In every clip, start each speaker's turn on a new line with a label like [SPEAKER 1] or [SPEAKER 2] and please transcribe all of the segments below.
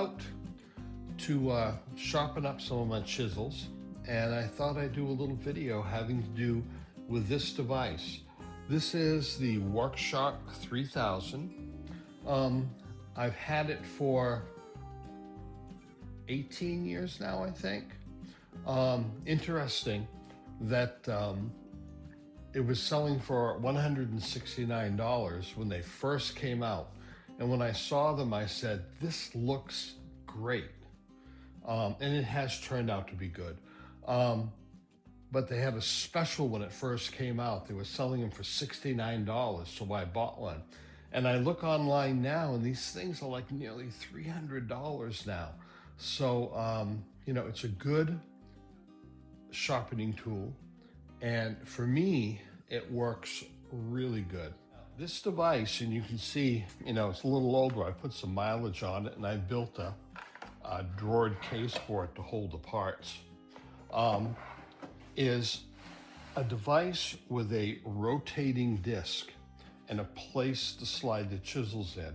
[SPEAKER 1] out to sharpen up some of my chisels, and I thought I'd do a little video having to do with this device. This is the Worksharp 3000. I've had it for 18 years now, I think. Interesting that it was selling for $169 when they first came out. And when I saw them, I said, this looks great. And it has turned out to be good. But they had a special when it first came out. They were selling them for $69, so I bought one. And I look online now, and these things are like nearly $300 now. So, it's a good sharpening tool. And for me, it works really good. This device, and you can see, it's a little older. I put some mileage on it, and I built a drawered case for it to hold the parts. Is a device with a rotating disc and a place to slide the chisels in.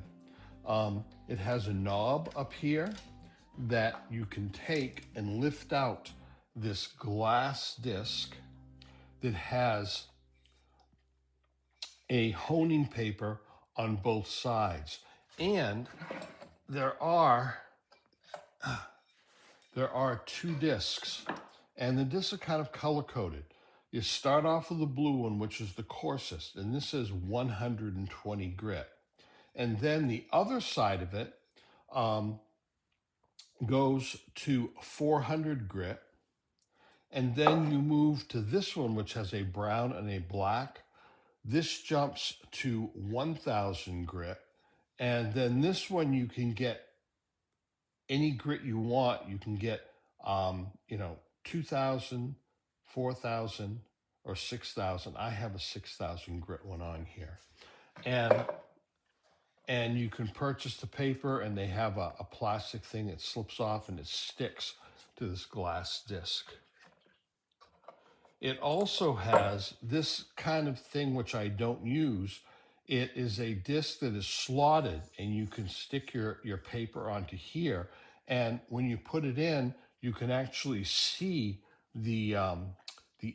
[SPEAKER 1] It has a knob up here that you can take and lift out this glass disc that has a honing paper on both sides. And there are two discs, and the discs are kind of color-coded. You start off with the blue one, which is the coarsest, and this is 120 grit. And then the other side of it goes to 400 grit. And then you move to this one, which has a brown and a black. This jumps to 1000 grit. And then this one, you can get any grit you want. You can get, 2000, 4000, or 6000. I have a 6000 grit one on here. And you can purchase the paper, and they have a plastic thing that slips off and it sticks to this glass disc. It also has this kind of thing, which I don't use. It is a disc that is slotted, and you can stick your paper onto here. And when you put it in, you can actually see the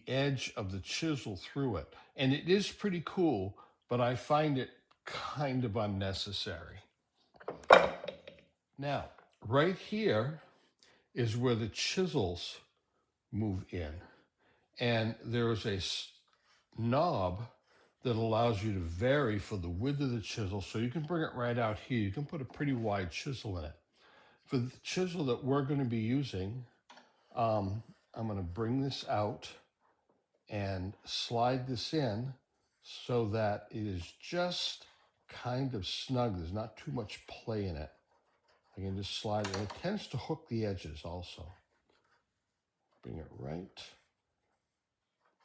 [SPEAKER 1] edge of the chisel through it. And it is pretty cool, but I find it kind of unnecessary. Now, right here is where the chisels move in. And there is a knob that allows you to vary for the width of the chisel. So you can bring it right out here. You can put a pretty wide chisel in it. For the chisel that we're going to be using, I'm going to bring this out and slide this in so that it is just kind of snug. There's not too much play in it. I can just slide it. It tends to hook the edges also. Bring it right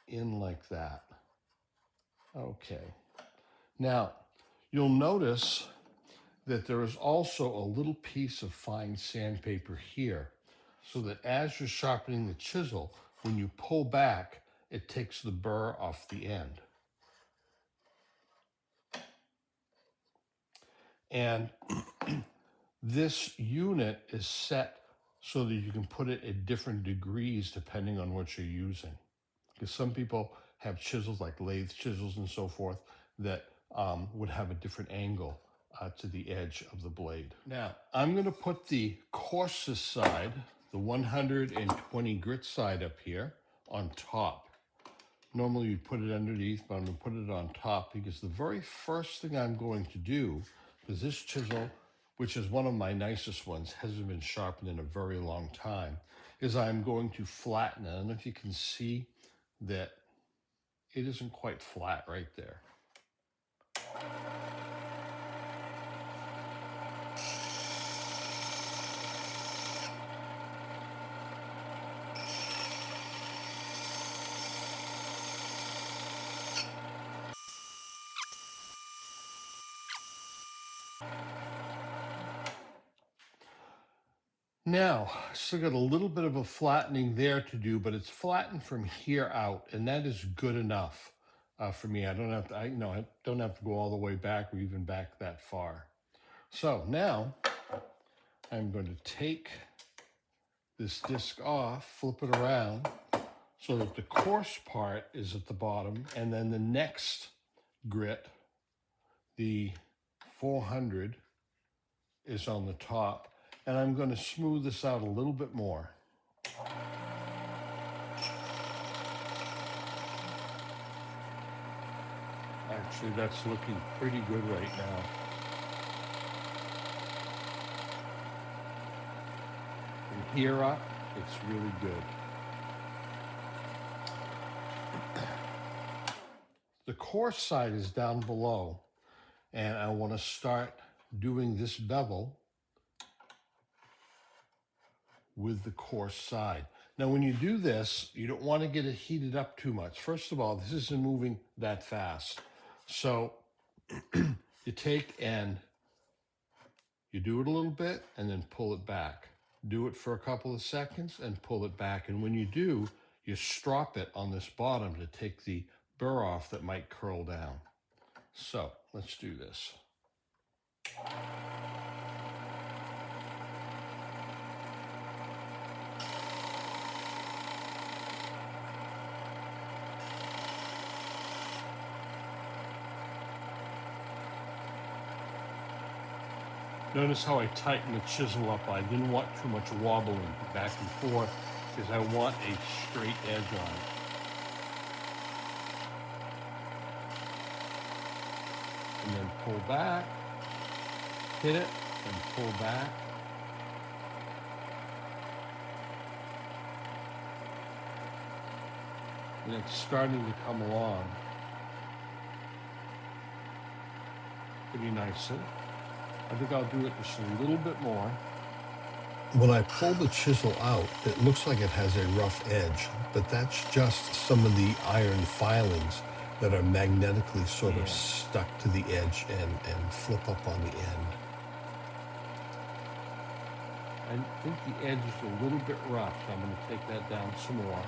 [SPEAKER 1] in like that. Okay. Now, you'll notice that there is also a little piece of fine sandpaper here, so that as you're sharpening the chisel, when you pull back, it takes the burr off the end. And this unit is set so that you can put it at different degrees depending on what you're using. Because some people have chisels like lathe chisels and so forth that would have a different angle to the edge of the blade. Now, I'm going to put the coarsest side, the 120 grit side up here on top. Normally you'd put it underneath, but I'm going to put it on top because the very first thing I'm going to do, because this chisel, which is one of my nicest ones, hasn't been sharpened in a very long time, is I'm going to flatten it. I don't know if you can see that it isn't quite flat right there. Now, still got a little bit of a flattening there to do, but it's flattened from here out, and that is good enough for me. I don't have to, I don't have to go all the way back or even back that far. So now I'm going to take this disc off, flip it around so that the coarse part is at the bottom, and then the next grit, the 400, is on the top. And I'm going to smooth this out a little bit more. Actually, that's looking pretty good right now. From here up, it's really good. The coarse side is down below, and I want to start doing this bevel with the coarse side. Now, when you do this, you don't want to get it heated up too much. First of all, this isn't moving that fast. So you take and you do it a little bit and then pull it back. Do it for a couple of seconds and pull it back. And when you do, you strop it on this bottom to take the burr off that might curl down. So let's do this. Notice how I tighten the chisel up. I didn't want too much wobbling back and forth because I want a straight edge on it. And then pull back, hit it, and pull back. And it's starting to come along pretty nicely. I think I'll do it just a little bit more. When I pull the chisel out, it looks like it has a rough edge, but that's just some of the iron filings that are magnetically sort of stuck to the edge and flip up on the end. I think the edge is a little bit rough, so I'm going to take that down some more.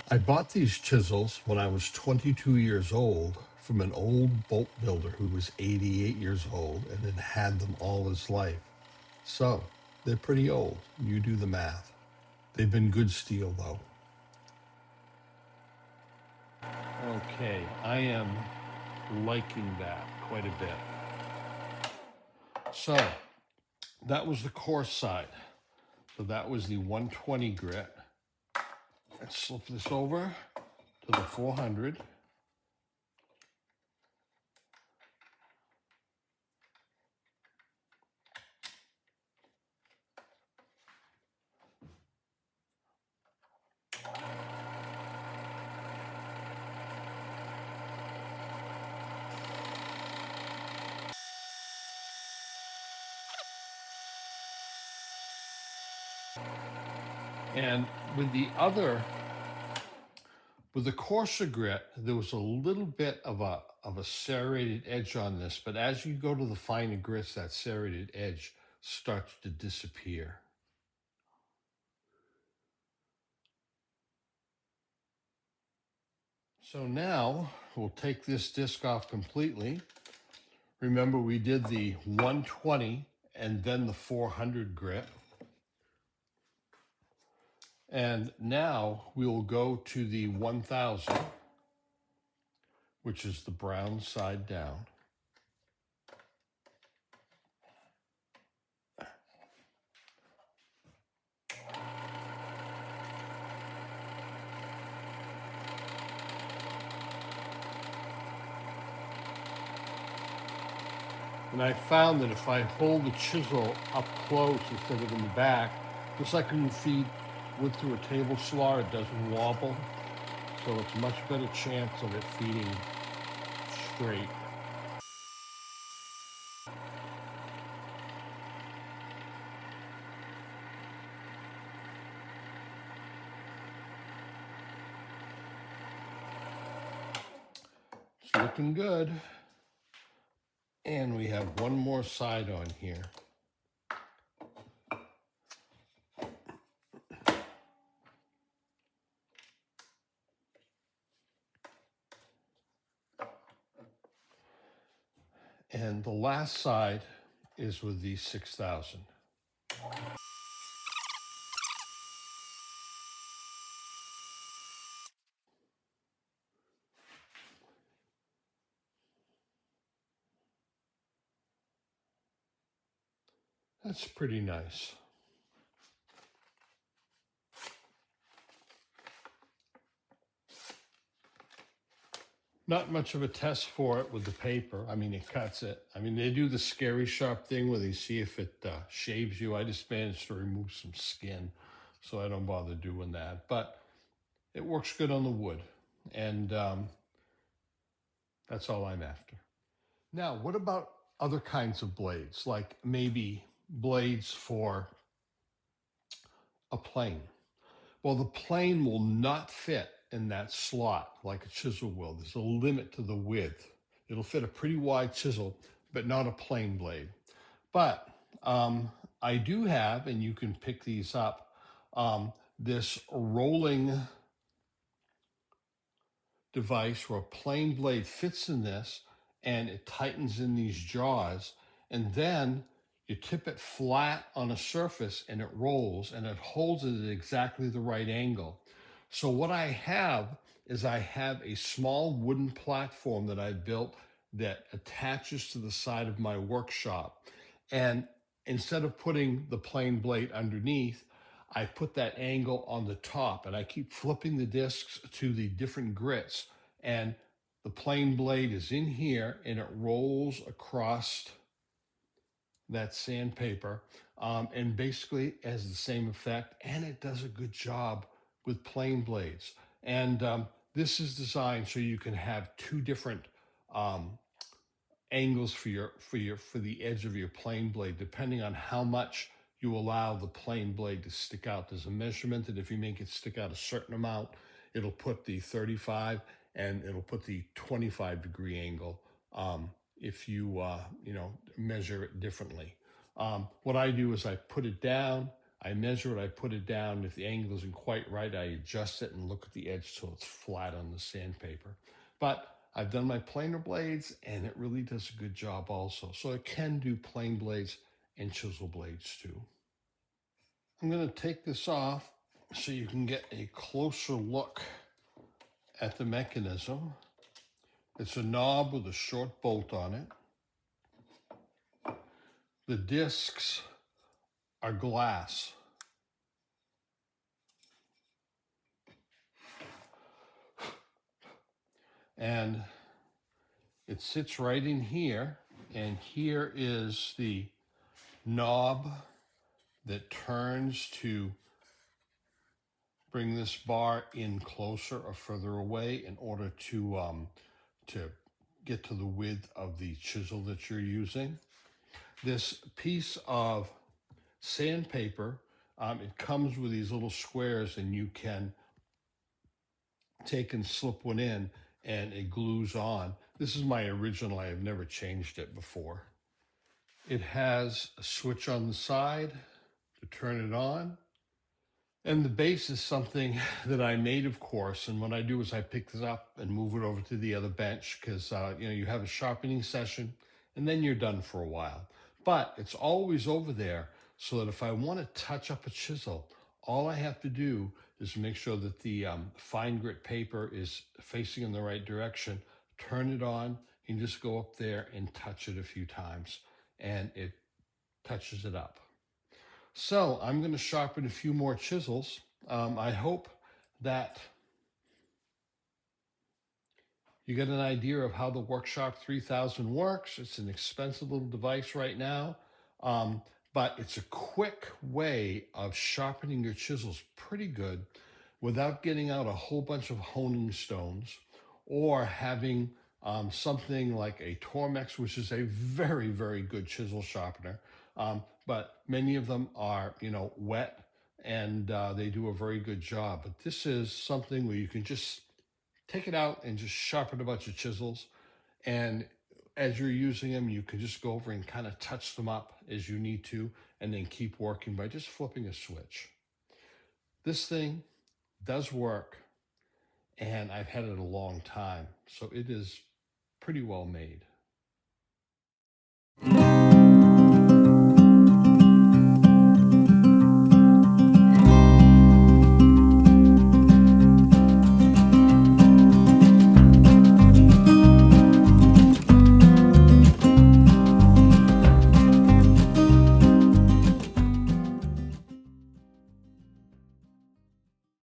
[SPEAKER 1] I bought these chisels when I was 22 years old from an old boat builder who was 88 years old and had had them all his life. So they're pretty old. You do the math. They've been good steel, though. Okay, I am liking that quite a bit. So that was the coarse side. So that was the 120 grit. Let's slip this over to the 400. And with the coarser grit, there was a little bit of a serrated edge on this, but as you go to the finer grits, that serrated edge starts to disappear. So now we'll take this disc off completely. Remember, we did the 120 and then the 400 grit. And now we will go to the 1000, which is the brown side down. And I found that if I hold the chisel up close instead of in the back, just like when you feed wood through a table saw, it doesn't wobble. So it's a much better chance of it feeding straight. It's looking good. And we have one more side on here. And the last side is with the 6000. That's pretty nice. Not much of a test for it with the paper. I mean, it cuts it. I mean, they do the scary sharp thing where they see if it shaves you. I just managed to remove some skin, so I don't bother doing that. But it works good on the wood, and that's all I'm after. Now, what about other kinds of blades, like maybe blades for a plane? Well, the plane will not fit in that slot like a chisel will. There's a limit to the width. It'll fit a pretty wide chisel, but not a plane blade. But I do have, and you can pick these up, this rolling device where a plane blade fits in this and it tightens in these jaws, and then you tip it flat on a surface and it rolls and it holds it at exactly the right angle. So what I have is I have a small wooden platform that I built that attaches to the side of my workshop. And instead of putting the plane blade underneath, I put that angle on the top and I keep flipping the discs to the different grits, and the plane blade is in here and it rolls across that sandpaper, and basically has the same effect, and it does a good job with plane blades. And this is designed so you can have two different um, angles for the edge of your plane blade, depending on how much you allow the plane blade to stick out. There's a measurement that if you make it stick out a certain amount, it'll put the 35 and it'll put the 25-degree angle, if you measure it differently. What I do is I put it down, I measure it, I put it down. If the angle isn't quite right, I adjust it and look at the edge so it's flat on the sandpaper. But I've done my planer blades and it really does a good job also. So it can do plane blades and chisel blades too. I'm going to take this off so you can get a closer look at the mechanism. It's a knob with a short bolt on it. The discs are glass. And it sits right in here. And here is the knob that turns to bring this bar in closer or further away in order to get to the width of the chisel that you're using. This piece of sandpaper, it comes with these little squares and you can take and slip one in and it glues on. This is my original. I have never changed it before. It has a switch on the side to turn it on. And the base is something that I made, of course. And what I do is I pick this up and move it over to the other bench because, you have a sharpening session and then you're done for a while. But it's always over there so that if I want to touch up a chisel, all I have to do is make sure that the fine grit paper is facing in the right direction, turn it on, and just go up there and touch it a few times, and it touches it up. So I'm going to sharpen a few more chisels. I hope that you get an idea of how the Worksharp 3000 works. It's an expensive little device right now, but it's a quick way of sharpening your chisels pretty good without getting out a whole bunch of honing stones or having something like a Tormex, which is a very, very good chisel sharpener. But many of them are, wet, and they do a very good job. But this is something where you can just take it out and just sharpen a bunch of chisels. And as you're using them, you can just go over and kind of touch them up as you need to, and then keep working by just flipping a switch. This thing does work, and I've had it a long time, so it is pretty well made.